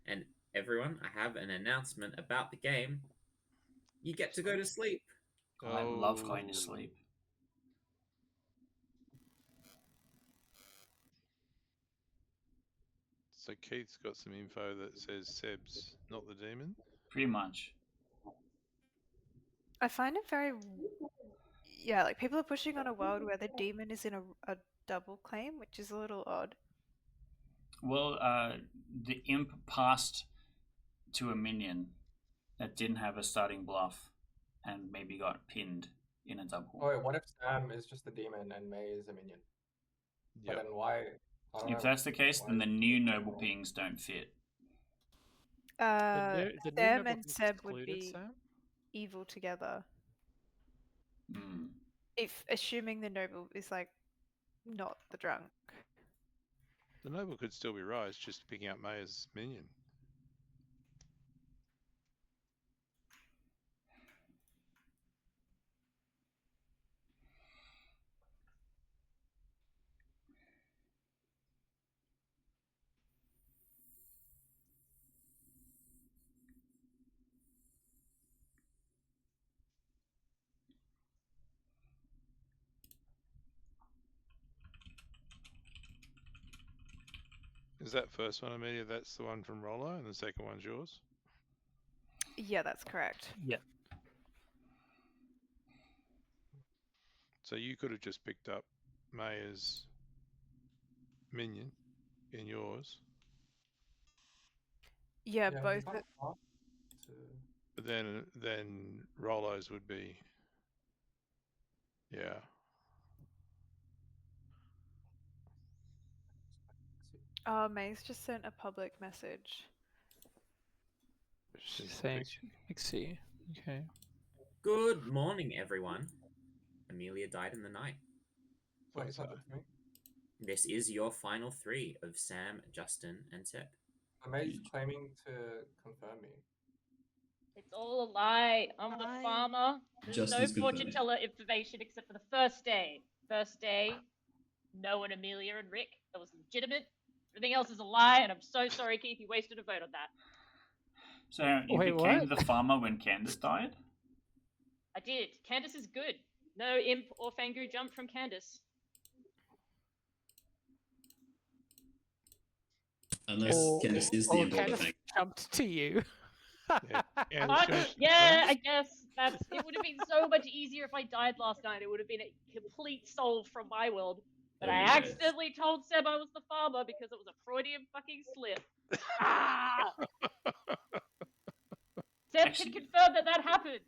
And everyone, I have an announcement about the game. You get to go to sleep. I love going to sleep. So Keith's got some info that says Seb's not the demon. Pretty much. I find it very. Yeah, like people are pushing on a world where the demon is in a double claim, which is a little odd. Well, the imp passed to a minion that didn't have a starting bluff and maybe got pinned in a double. Oh wait, what if Sam is just the demon and May is a minion? But then why? If that's the case, then the new noble pings don't fit. The new Sam noble and pings Seb would excluded be Sam? evil together. Mm. If assuming the noble is like not the drunk. The noble could still be right. It's just picking up May as minion. Is that first one, Amelia? That's the one from Rollo, and the second one's yours? Yeah, that's correct. Yeah. So you could have just picked up May as minion in yours. Yeah, Yeah, both. it's not hard to... But then Rollo's would be, yeah. Oh, May's just sent a public message. She's saying Pixie. Okay. Good morning, everyone. Amelia died in the night. Wait, is that the thing? This is your final 3 of Sam, Justin, and Seb. May's claiming to confirm me. It's all a lie. I'm the farmer. There's Justin's no fortune confirming. teller information except for the first day. First day, no one, Amelia and Rick. That was legitimate. Everything else is a lie, and I'm so sorry, Keith. You wasted a vote on that. So you Wait, became what? the farmer when Candace died? I did. Candace is good. No imp or Fangu jumped from Candace. Unless Candace is the imp of the Candace thing. jumped to you. Yeah, I guess that's. It would have been so much easier if I died last night. It would have been a complete solve from my world. But I accidentally told Seb I was the farmer because it was a Freudian fucking slip. Ah! Seb can confirm that happened.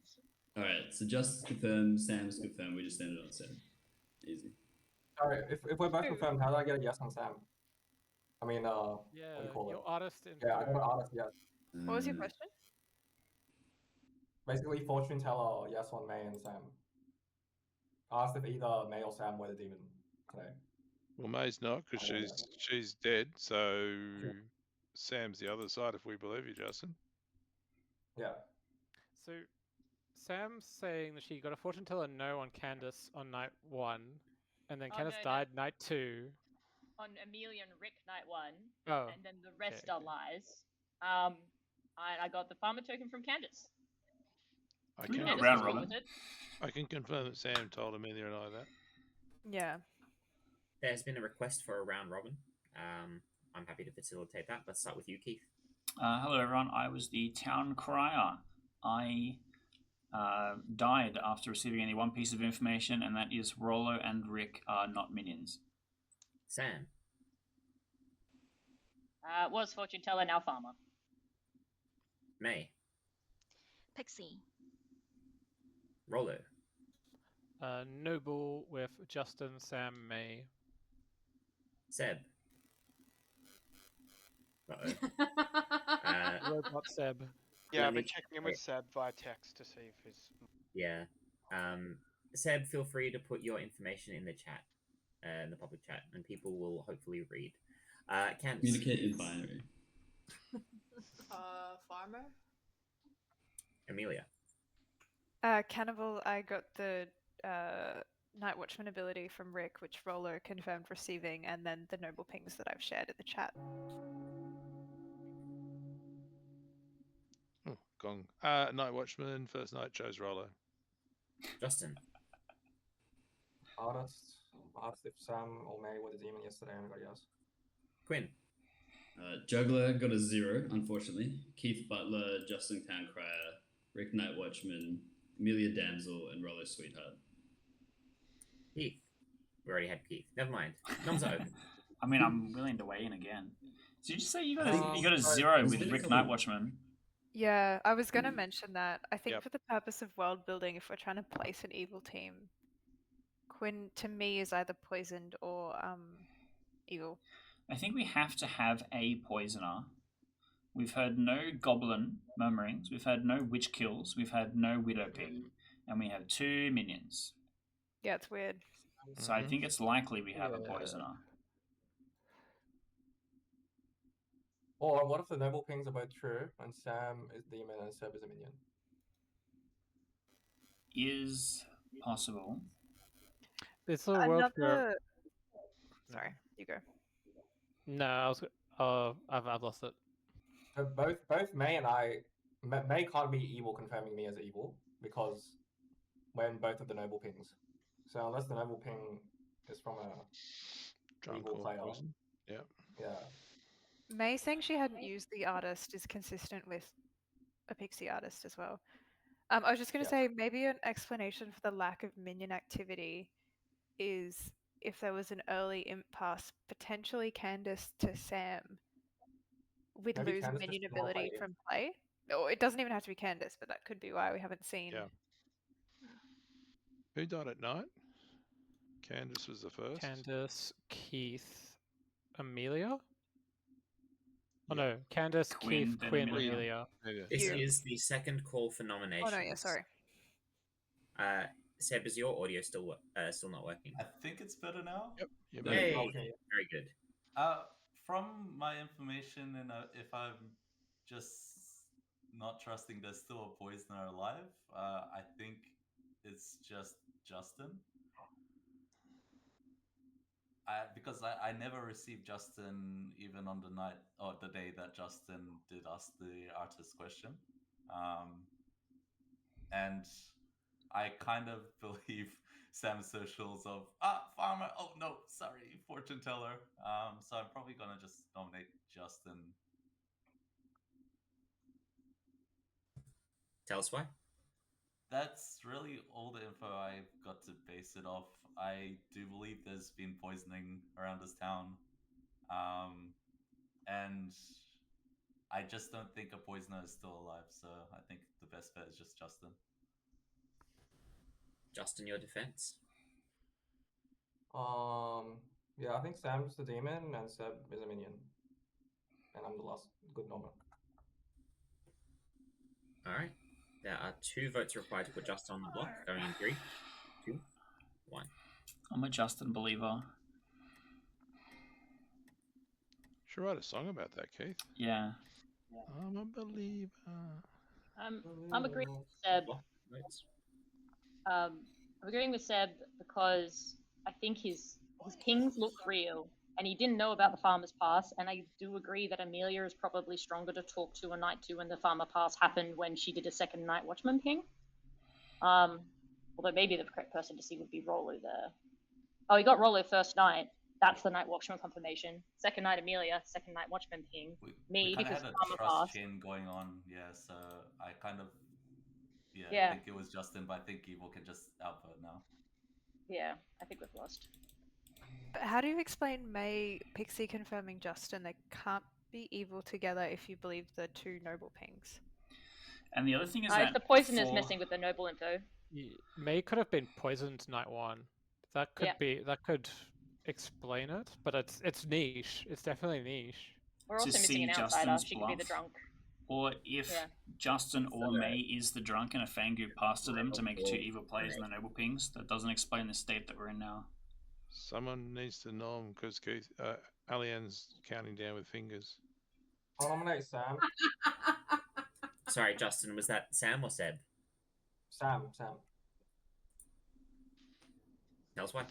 Alright, so Justice confirmed, Sam's confirmed, we just ended on Sam. Easy. Sorry, if we're both confirmed, how do I get a yes on Sam? I mean, what do Yeah, you call your it? artist in. Yeah, I got an artist, yes. What was your question? Basically, fortune teller, yes on May and Sam. I asked if either May or Sam were the demon today. Well, May's not because she's dead. So Sam's the other side if we believe you, Justin. Yeah. So Sam's saying that she got a fortune teller no on Candace on night 1, and then Candace died night 2. On Amelia and Rick night 1, and then the rest are lies. I got the farmer token from Candace. I can confirm that Sam told Amelia and I that. Yeah. There's been a request for a round robin. I'm happy to facilitate that. Let's start with you, Keith. Hello, everyone. I was the town crier. I died after receiving only one piece of information, and that is Rollo and Rick are not minions. Sam. Was fortune teller, now farmer. May. Pixie. Rolo. Noble with Justin, Sam, May. Seb. Uh-oh. Robot Seb. Yeah, Let I've me been checking in with Seb via text to see if he's. Yeah. Seb, feel free to put your information in the chat, in the public chat, and people will hopefully read. Candice. Communicate in binary. Farmer. Amelia. Cannibal, I got the Night Watchman ability from Rick, which Rolo confirmed receiving, and then the noble pings that I've shared in the chat. Oh, gong. Night Watchman, first night chose Rollo. Justin. Artist. Asked if Sam or May were the demon yesterday. Anybody else? Quinn. Juggler got a 0, unfortunately. Keith Butler, Justin Towncrier, Rick Night Watchman, Amelia Damsel, and Rollo Sweetheart. Keith. We already had Keith. Never mind. Noms are open. I mean, I'm willing to weigh in again. Did you say you got a Sorry, 0 there's with been a Rick couple- Night Watchman? Yeah, I was going to mention that. I think Yep. for the purpose of world building, if we're trying to place an evil team, Quinn to me is either poisoned or evil. I think we have to have a poisoner. We've heard no goblin murmurings. We've had no witch kills. We've had no widow ping. And we have 2 minions. Yeah, it's weird. So I think it's likely we have a Yeah. poisoner. Or what if the noble pings are both true and Sam is demon and Seb is a minion? Is possible. It's a world where. Another. Sorry, you go. No, I was. I've lost it. So both May and I, May can't be evil confirming me as evil because we're in both of the noble pings. So unless the noble ping is from a Drunk evil or player, poison. Yeah. yeah. May saying she hadn't used the artist is consistent with a pixie artist as well. I was just going to say maybe an explanation for the lack of minion activity is if there was an early imp pass, potentially Candace to Sam, we'd Maybe lose Candace minion just didn't ability play. from play. Or it doesn't even have to be Candace, but that could be why we haven't seen. Yeah. Who died at night? Candace was the first. Candace, Keith, Amelia? Oh Yeah. no, Candace, Quinn, Keith, then Quinn, Amelia. Amelia. Yeah. This You. is the second call for nominations. Oh no, yeah, sorry. Seb, is your audio still not working? I think it's better now. Yep. You Yeah. made it. Okay. Very good. From my information, and if I'm just not trusting there's still a poisoner alive, I think it's just Justin. Because I never received Justin even on the night or the day that Justin did ask the artist question. And I kind of believe Sam's socials of farmer. Oh no, sorry, fortune teller. So I'm probably gonna just nominate Justin. Tell us why. That's really all the info I've got to base it off. I do believe there's been poisoning around this town, and I just don't think a poisoner is still alive. So I think the best bet is just Justin. Justin, your defense. Yeah, I think Sam's the demon and Seb is a minion, and I'm the last good number. All right. There are 2 votes required to put Justin on the block. Going in 3, 2, 1. I'm a Justin believer. Should write a song about that, Keith. Yeah. I'm a believer. I'm agreeing with Seb. Block votes. I'm agreeing with Seb because I think his pings look real, and he didn't know about the Farmer's Pass. And I do agree that Amelia is probably stronger to talk to a night to when the Farmer Pass happened when she did a second Night Watchman ping. Although maybe the correct person to see would be Rolo there. Oh, he got Rolo first night. That's the Night Watchman confirmation. Second night Amelia, second Night Watchman ping. We Me, kind of because had a Farmer trust Pass. chain going on, yeah. So I kind of, Yeah. think it was Justin, but I think Evil can just outvote now. Yeah, I think we've lost. But how do you explain May Pixie confirming Justin? They can't be evil together if you believe the 2 noble pings. And the other thing is If that the poison is for- messing with the noble info. May could have been poisoned night 1. That could Yeah. be. That could explain it, but it's niche. It's definitely niche. We're To also missing see an outsider. Justin's She could be the bluff. drunk. Or if Yeah. Justin or So- May is the drunk and a Fangu passed to them to make 2 Or- evil players in the noble pings, that doesn't explain the state that we're in now. Someone needs to know him because Alian's counting down with fingers. I'll nominate Sam. Sorry, Justin, was that Sam or Seb? Sam. Tell us why.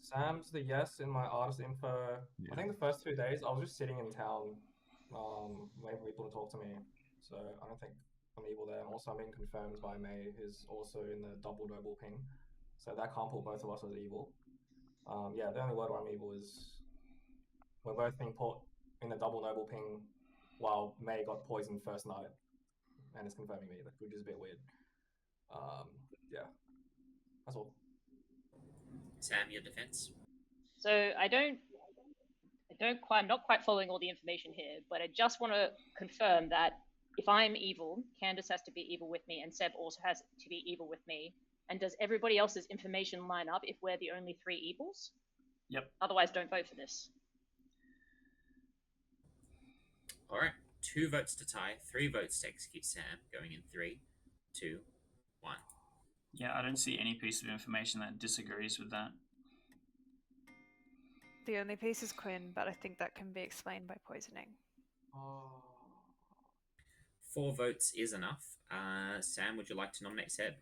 Sam's the yes in my artist info. Yeah. I think the first 2 days I was just sitting in town, waiting for people to talk to me. So I don't think I'm evil there. And also I'm being confirmed by May, who's also in the double noble ping. So that can't pull both of us as evil. Yeah, the only word where I'm evil is we're both being put in the double noble ping while May got poisoned first night. And it's confirming me, which is a bit weird. Yeah. That's all. Sam, your defense? So I'm not quite following all the information here, but I just want to confirm that if I'm evil, Candace has to be evil with me, and Seb also has to be evil with me. And does everybody else's information line up if we're the only 3 evils? Yep. Otherwise, don't vote for this. All right. 2 votes to tie, 3 votes to execute Sam, going in 3, 2, 1. Yeah, I don't see any piece of information that disagrees with that. The only piece is Quinn, but I think that can be explained by poisoning. 4 votes is enough. Sam, would you like to nominate Seb?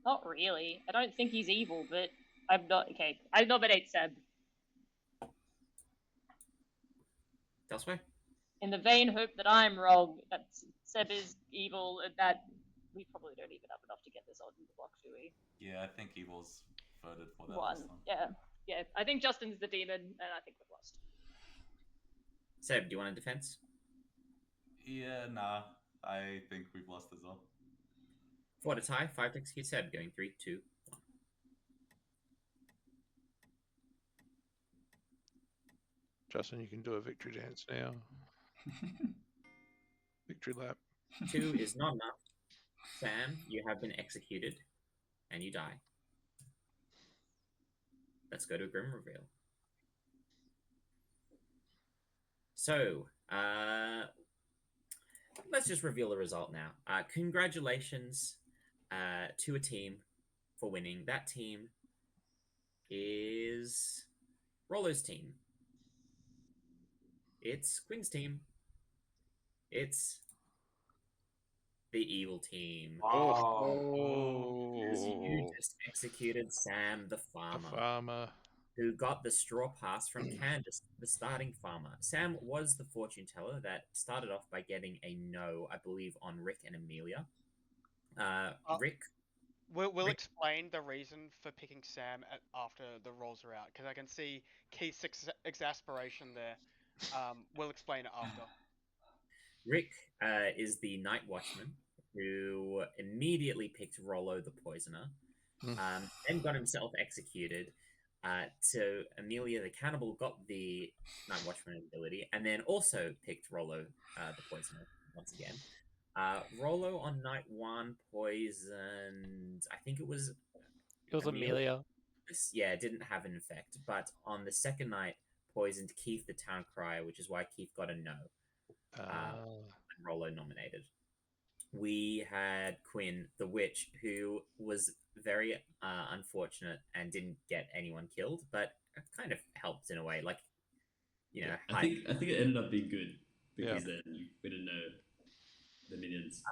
Not really. I don't think he's evil, but I'm not. Okay, I nominate Seb. Elsewhere? In the vain hope that I'm wrong, that Seb is evil, and that we probably don't even have enough to get this on the block, do we? Yeah, I think Evil's voted for that 1. last time. Yeah. I think Justin's the demon, and I think we've lost. Seb, do you want a defense? Yeah, nah. I think we've lost as well. 4 to tie, 5 to execute Seb, going 3, 2, 1. Justin, you can do a victory dance now. Victory lap. 2 is not enough. Sam, you have been executed, and you die. Let's go to a grim reveal. So, let's just reveal the result now. Congratulations to a team for winning. That team is Rollo's team. It's Quinn's team. It's the evil team. You just executed Sam the farmer. Who got the straw pass from Candace, the starting farmer. Sam was the fortune teller that started off by getting a no, I believe, on Rick and Amelia. Rick. We'll explain the reason for picking Sam after the rolls are out, because I can see Keith's exasperation there. We'll explain it after. Rick is the night watchman who immediately picked Rollo the poisoner, then got himself executed. So Amelia the cannibal got the night watchman ability, and then also picked Rollo the poisoner once again. Rollo on night 1 poisoned. I think it was. It was Amelia. Yeah, it didn't have an effect, but on the second night poisoned Keith the town crier, which is why Keith got a no. And Rollo nominated. We had Quinn the witch, who was very unfortunate and didn't get anyone killed, but kind of helped in a way. Like, you know, I think it ended up being good because then we didn't know the minions.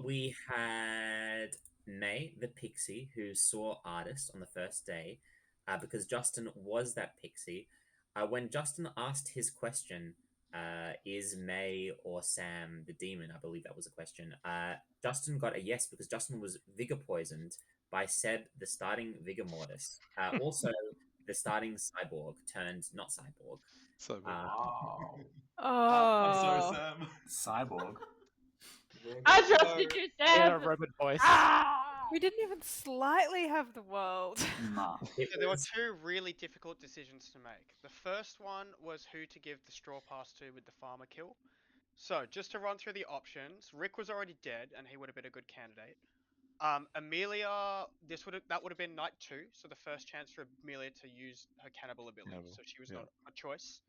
We had May the pixie, who saw Artist on the first day, because Justin was that pixie. When Justin asked his question, is May or Sam the demon? I believe that was a question. Justin got a yes because Justin was vigor poisoned by Seb, the starting vigor mortis. Also, the starting cyborg turned not cyborg. I'm sorry, Sam. Cyborg. I trusted you, Sam. Yeah, robot voice. We didn't even slightly have the world. Nah. So there were 2 really difficult decisions to make. The first one was who to give the straw pass to with the farmer kill. So, just to run through the options, Rick was already dead, and he would have been a good candidate. Amelia, that would have been night 2, so the first chance for Amelia to use her cannibal ability. Cannibal, So she was yeah. not a choice.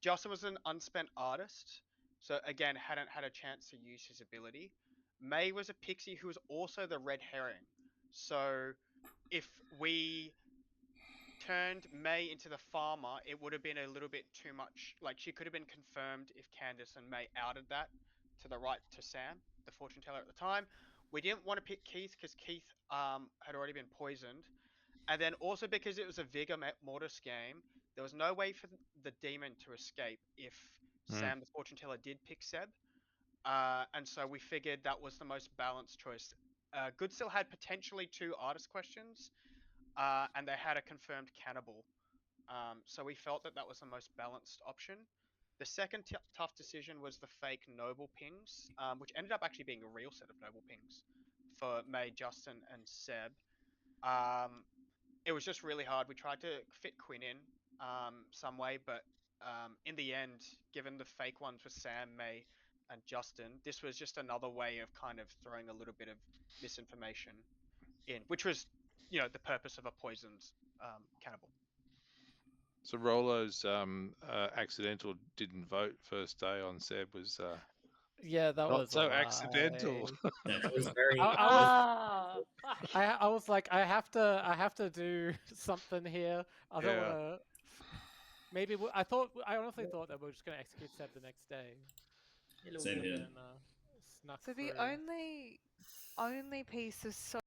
Justin was an unspent artist, so again hadn't had a chance to use his ability. May was a pixie who was also the red herring. So if we turned May into the farmer, it would have been a little bit too much. Like, she could have been confirmed if Candace and May outed that to the right to Sam, the fortune teller at the time. We didn't want to pick Keith because Keith had already been poisoned. And then also because it was a Vigor Mortis game, there was no way for the demon to escape if Sam the fortune teller did pick Seb. And so we figured that was the most balanced choice. Good still had potentially 2 artist questions, and they had a confirmed cannibal. So we felt that was the most balanced option. The second tough decision was the fake noble pings, which ended up actually being a real set of noble pings for May, Justin, and Seb. It was just really hard. We tried to fit Quinn in some way, but in the end, given the fake ones for Sam, May, and Justin, this was just another way of kind of throwing a little bit of misinformation in, which was, the purpose of a poisoned cannibal. So Rolo's accidental didn't vote first day on Seb was Yeah, that not was so a lie. accidental. That was very. I was like, I have to do something here. I don't Yeah. want to. Maybe I honestly thought that we were just going to execute Seb the next day. Same And here. then, snuck So the through. only piece of